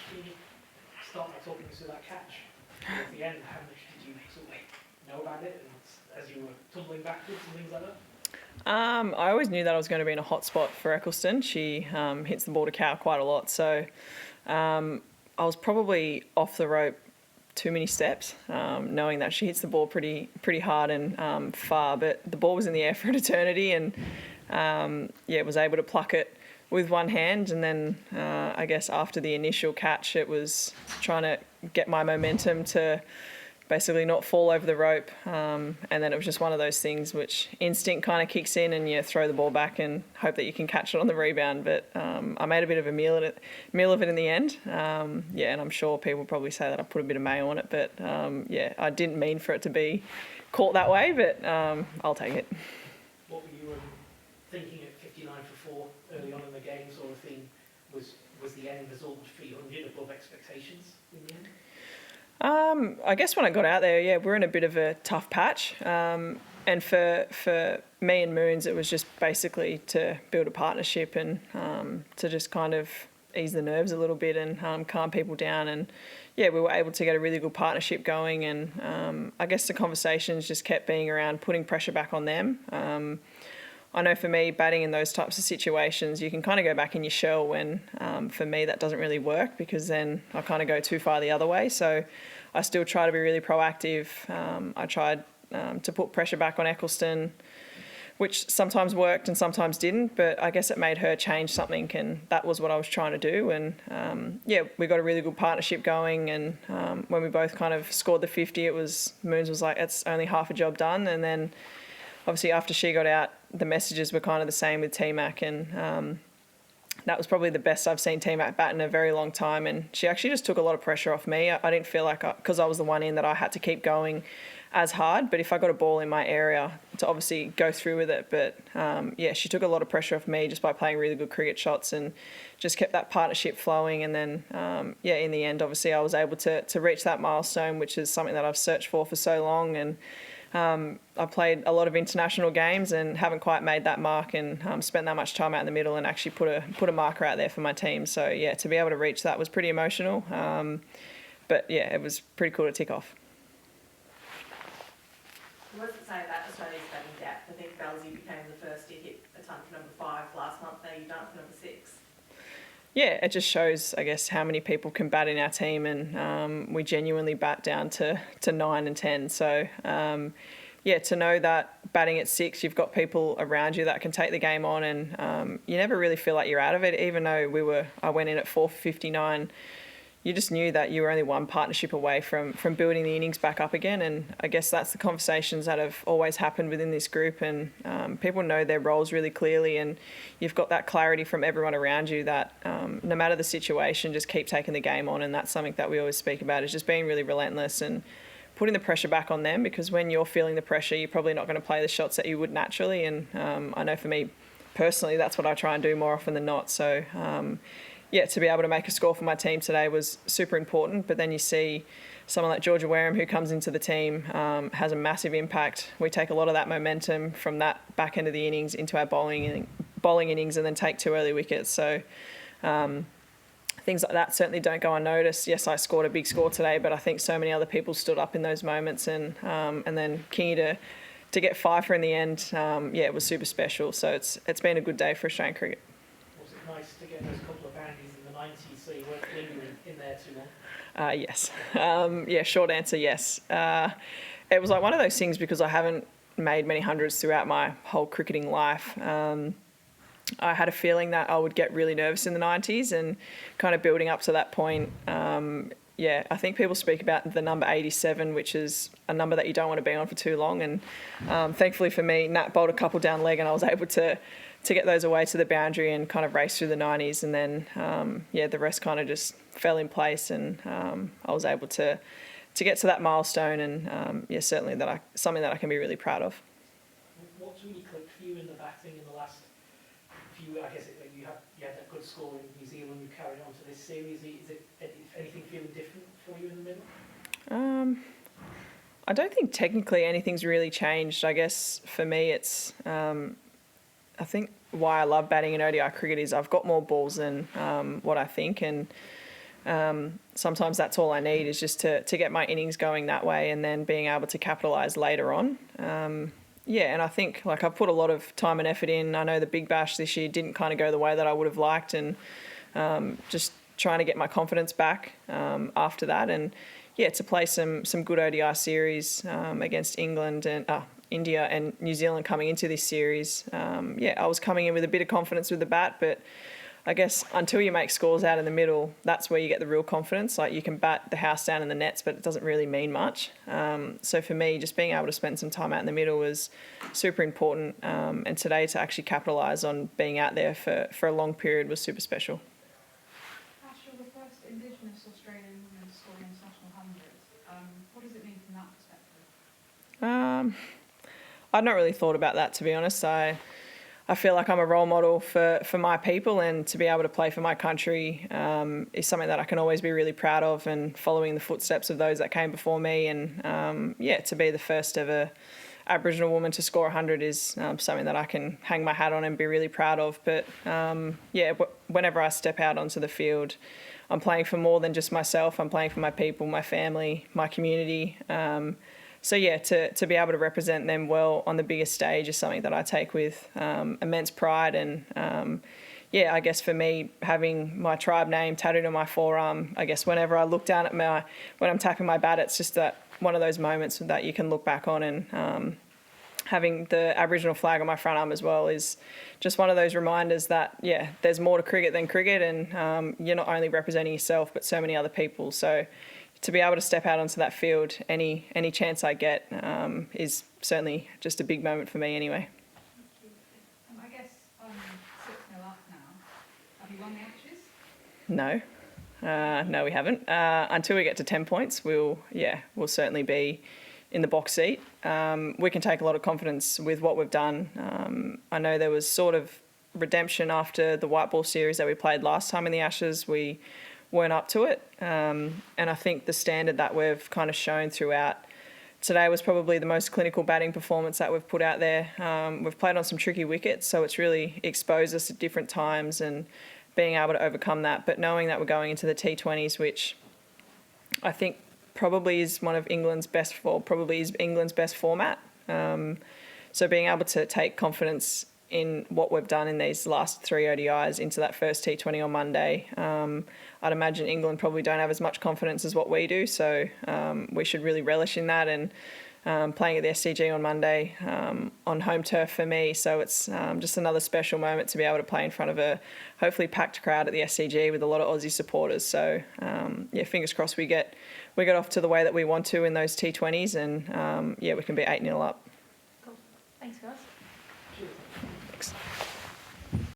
Can you start by talking us through that catch? At the end, how much did you sort of know about it, and as you were tumbling backwards and things like that? I always knew that I was going to be in a hot spot for Eccleston. She hits the ball to cow quite a lot, so I was probably off the rope too many steps, knowing that she hits the ball pretty hard and far. But the ball was in the air for an eternity, and was able to pluck it with one hand. And then I guess after the initial catch, it was trying to get my momentum to basically not fall over the rope, and then it was just one of those things which instinct kind of kicks in, and you throw the ball back and hope that you can catch it on the rebound. But I made a bit of a meal of it in the end. And I'm sure people probably say that I put a bit of mayo on it, but I didn't mean for it to be caught that way, but I'll take it. What were you thinking at 59 for 4 early on in the game, sort of thing? Was the end result 300 above expectations in the end? I guess when I got out there, we're in a bit of a tough patch. And for me and Moons, it was just basically to build a partnership and to just kind of ease the nerves a little bit and calm people down. And we were able to get a really good partnership going. And I guess the conversations just kept being around putting pressure back on them. I know for me, batting in those types of situations, you can kind of go back in your shell when, for me, that doesn't really work, because then I kind of go too far the other way. So I still try to be really proactive. I tried to put pressure back on Eccleston, which sometimes worked and sometimes didn't, but I guess it made her change something, and that was what I was trying to do. And we got a really good partnership going, and when we both kind of scored the 50, Moons was like, it's only half a job done. And then obviously after she got out, the messages were kind of the same with T-Mac, and that was probably the best I've seen T-Mac bat in a very long time. And she actually just took a lot of pressure off me. I didn't feel like, because I was the one in, that I had to keep going as hard, but if I got a ball in my area, to obviously go through with it. But she took a lot of pressure off me just by playing really good cricket shots, and just kept that partnership flowing. And then in the end, obviously I was able to reach that milestone, which is something that I've searched for so long. And I played a lot of international games and haven't quite made that mark, and spent that much time out in the middle and actually put a marker out there for my team. So to be able to reach that was pretty emotional. But it was pretty cool to tick off. What does it say about Australia's batting depth? I think Belzy became the first to hit a ton for number 5 last month. Now you've done it for number 6. Yeah, it just shows, I guess, how many people can bat in our team, and we genuinely bat down to 9 and 10. So, to know that batting at 6, you've got people around you that can take the game on, and you never really feel like you're out of it. Even though I went in at 4 for 59, you just knew that you were only one partnership away from building the innings back up again. And I guess that's the conversations that have always happened within this group, and people know their roles really clearly, and you've got that clarity from everyone around you that no matter the situation, just keep taking the game on. And that's something that we always speak about, is just being really relentless and putting the pressure back on them, because when you're feeling the pressure, you're probably not going to play the shots that you would naturally. And I know for me personally, that's what I try and do more often than not. So to be able to make a score for my team today was super important. But then you see someone like Georgia Wareham, who comes into the team, has a massive impact. We take a lot of that momentum from that back end of the innings into our bowling innings, and then take 2 early wickets. So things like that certainly don't go unnoticed. Yes, I scored a big score today, but I think so many other people stood up in those moments, and then Kingy to get 5 for in the end, it was super special. So it's been a good day for Australian cricket. Was it nice to get those couple of boundaries in the 90s, so you weren't lingering in there too long? Yes. Short answer, yes. It was like one of those things, because I haven't made many hundreds throughout my whole cricketing life. I had a feeling that I would get really nervous in the 90s, and kind of building up to that point. I think people speak about the number 87, which is a number that you don't want to be on for too long. And thankfully for me, Nat bowled a couple down leg, and I was able to get those away to the boundary and kind of race through the 90s. And then, the rest kind of just fell in place, and I was able to get to that milestone. And certainly something that I can be really proud of. What's really clicked for you in the batting in the last few? I guess you had that good score in New Zealand. You carried on to this series. Is it anything feeling different for you in the middle? I don't think technically anything's really changed. I guess for me, it's I think why I love batting in ODI cricket is I've got more balls than what I think, and sometimes that's all I need is just to get my innings going that way and then being able to capitalise later on. And I think like I've put a lot of time and effort in. I know the Big Bash this year didn't kind of go the way that I would have liked, and just trying to get my confidence back after that. And to play some good ODI series against England and India and New Zealand coming into this series. I was coming in with a bit of confidence with the bat, but I guess until you make scores out in the middle, that's where you get the real confidence. Like you can bat the house down in the nets, but it doesn't really mean much. So for me, just being able to spend some time out in the middle was super important. And today to actually capitalise on being out there for a long period was super special. Ash, you're the first Indigenous Australian woman to score an international 100. What does it mean from that perspective? I'd not really thought about that, to be honest. I feel like I'm a role model for my people, and to be able to play for my country is something that I can always be really proud of, and following the footsteps of those that came before me. And to be the first ever Aboriginal woman to score 100 is something that I can hang my hat on and be really proud of. But whenever I step out onto the field, I'm playing for more than just myself. I'm playing for my people, my family, my community. To be able to represent them well on the biggest stage is something that I take with immense pride. And I guess for me, having my tribe name tattooed on my forearm, I guess whenever I look down at when I'm tapping my bat, it's just that one of those moments that you can look back on. And having the Aboriginal flag on my front arm as well is just one of those reminders that, there's more to cricket than cricket, and you're not only representing yourself, but so many other people. So to be able to step out onto that field any chance I get is certainly just a big moment for me anyway. Thank you. I guess 6-0 up now. Have you won the Ashes? No, we haven't. Until we get to 10 points, we'll certainly be in the box seat. We can take a lot of confidence with what we've done. I know there was sort of redemption after the white ball series that we played last time in the Ashes. We weren't up to it. And I think the standard that we've kind of shown throughout today was probably the most clinical batting performance that we've put out there. We've played on some tricky wickets, so it's really exposed us at different times and being able to overcome that. But knowing that we're going into the T20s, which I think probably is England's best format. So being able to take confidence in what we've done in these last 3 ODIs into that first T20 on Monday. I'd imagine England probably don't have as much confidence as what we do, so we should really relish in that. And playing at the SCG on Monday on home turf for me, so it's just another special moment to be able to play in front of a hopefully packed crowd at the SCG with a lot of Aussie supporters. So fingers crossed we get off to the way that we want to in those T20s, and we can be 8-0 up. Cool. Thanks, guys. Cheers. Thanks.